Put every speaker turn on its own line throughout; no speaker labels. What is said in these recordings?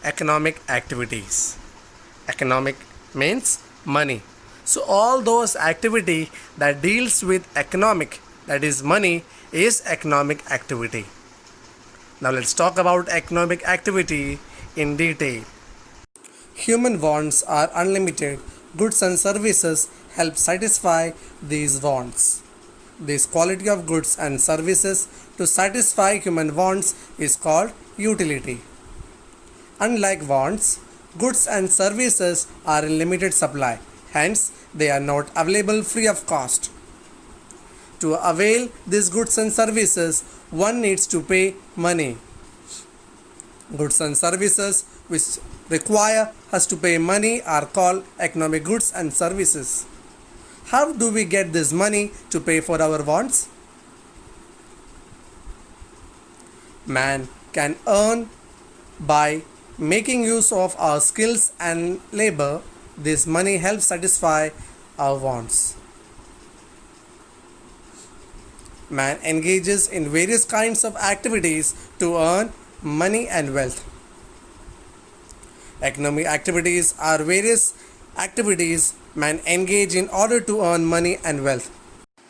economic activities. Economic means money. So all those activity that deals with economic, that is money, is economic activity. Now let's talk about economic activity in detail. Human wants are unlimited. Goods and services help satisfy these wants. This quality of goods and services to satisfy human wants is called utility. Unlike wants, goods and services are in limited supply, hence, they are not available free of cost. To avail these goods and services, one needs to pay money. Goods and services which require us to pay money are called economic goods and services. How do we get this money to pay for our wants? Man can earn by making use of our skills and labor. This money helps satisfy our wants. Man engages in various kinds of activities to earn money and wealth. Economic activities are various activities man engage in order to earn money and wealth.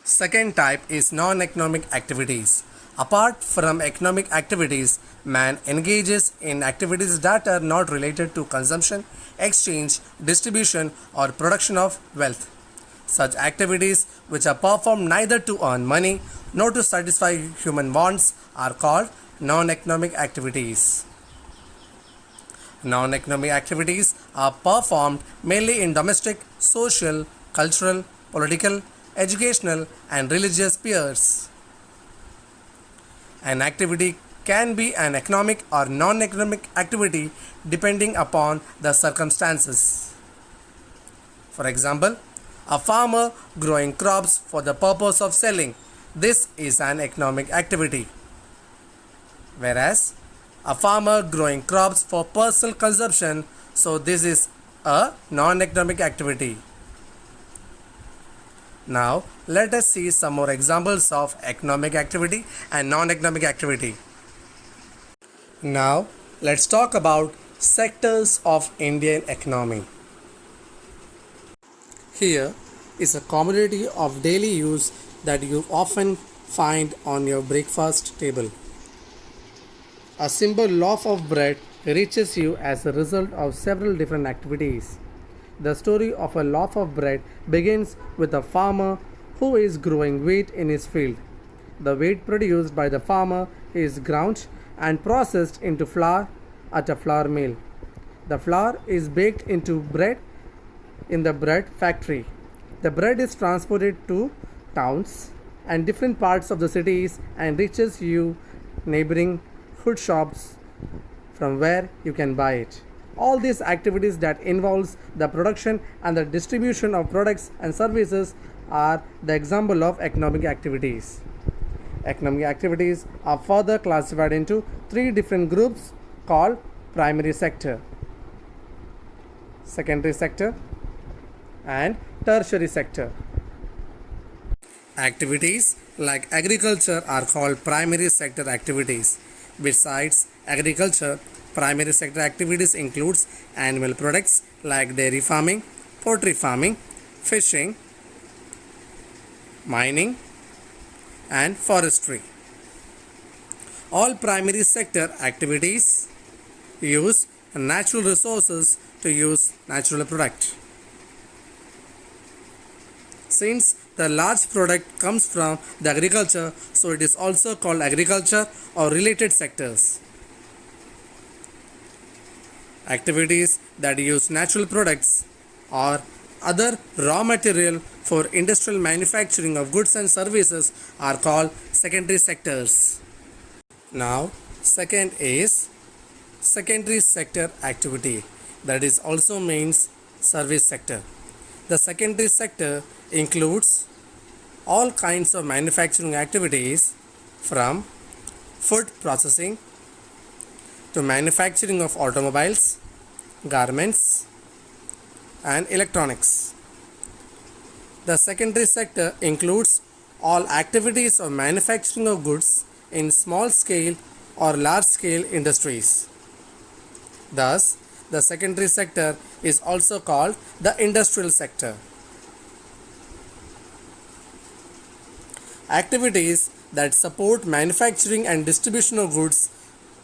Second type is non-economic activities. Apart from economic activities, man engages in activities that are not related to consumption, exchange, distribution, or production of wealth. Such activities, which are performed neither to earn money nor to satisfy human wants, are called non-economic activities. Non-economic activities are performed mainly in domestic, social, cultural, political, educational, and religious spheres. An activity can be an economic or non-economic activity depending upon the circumstances. For example, a farmer growing crops for the purpose of selling. This is an economic activity. Whereas, a farmer growing crops for personal consumption, so this is a non-economic activity. Now, let us see some more examples of economic activity and non-economic activity. Now, let's talk about sectors of Indian economy. Here is a commodity of daily use that you often find on your breakfast table. A simple loaf of bread reaches you as a result of several different activities. The story of a loaf of bread begins with a farmer who is growing wheat in his field. The wheat produced by the farmer is ground and processed into flour at a flour mill. The flour is baked into bread in the bread factory. The bread is transported to towns and different parts of the cities and reaches you neighboring food shops from where you can buy it. All these activities that involves the production and the distribution of products and services are the example of economic activities. Economic activities are further classified into three different groups called primary sector, secondary sector, and tertiary sector. Activities like agriculture are called primary sector activities. Besides agriculture, primary sector activities includes animal products like dairy farming, poultry farming, fishing, mining, and forestry. All primary sector activities use natural resources to use natural product. Since the large product comes from the agriculture, so it is also called agriculture or related sectors. Activities that use natural products or other raw material for industrial manufacturing of goods and services are called secondary sectors. Now, second is secondary sector activity, that is also means service sector. The secondary sector includes all kinds of manufacturing activities from food processing to manufacturing of automobiles, garments, and electronics. The secondary sector includes all activities of manufacturing of goods in small scale or large scale industries. Thus, the secondary sector is also called the industrial sector. Activities that support manufacturing and distribution of goods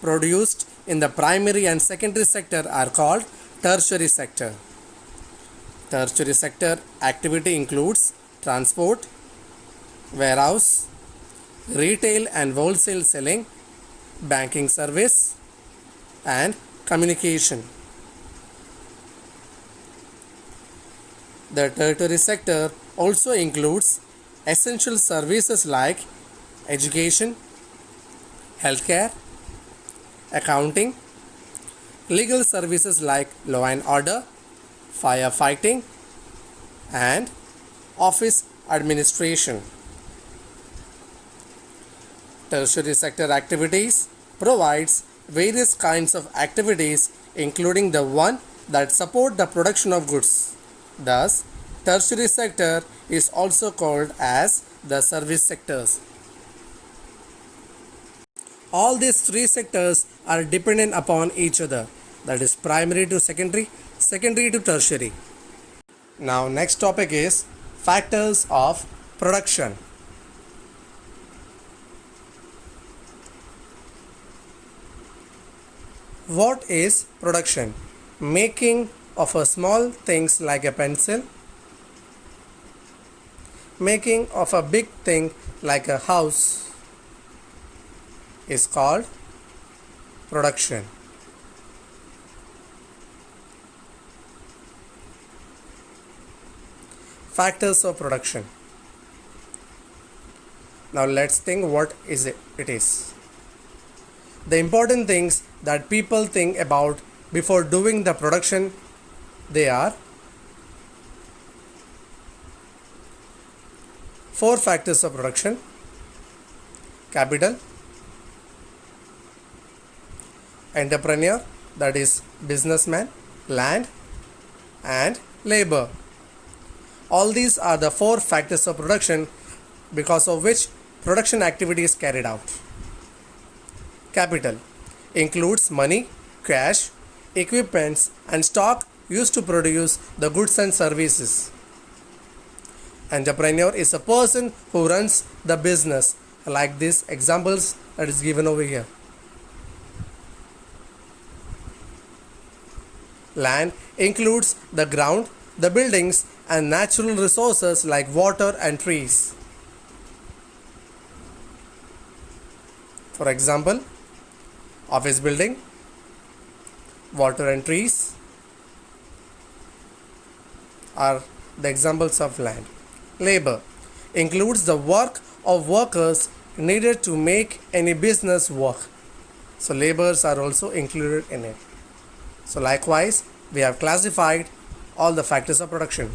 produced in the primary and secondary sector are called tertiary sector. Tertiary sector activity includes transport, warehouse, retail and wholesale selling, banking service, and communication. The tertiary sector also includes essential services like education, healthcare, accounting, legal services like law and order, firefighting, and office administration. Tertiary sector activities provides various kinds of activities including the one that support the production of goods. Thus, tertiary sector is also called as the service sectors. All these three sectors are dependent upon each other, that is primary to secondary, secondary to tertiary. Now next topic is factors of production. What is production? Making of a small things like a pencil, making of a big thing like a house is called production. Factors of production. Now let's think what is it is. The important things that people think about before doing the production, they are four factors of production: capital, entrepreneur, that is businessman, land, and labor. All these are the four factors of production because of which production activity is carried out. Capital includes money, cash, equipments, and stock used to produce the goods and services. Entrepreneur is a person who runs the business, like these examples that is given over here. Land includes the ground, the buildings, and natural resources like water and trees. For example, office building, water and trees are the examples of land. Labor includes the work of workers needed to make any business work. So laborers are also included in it. So likewise, we have classified all the factors of production.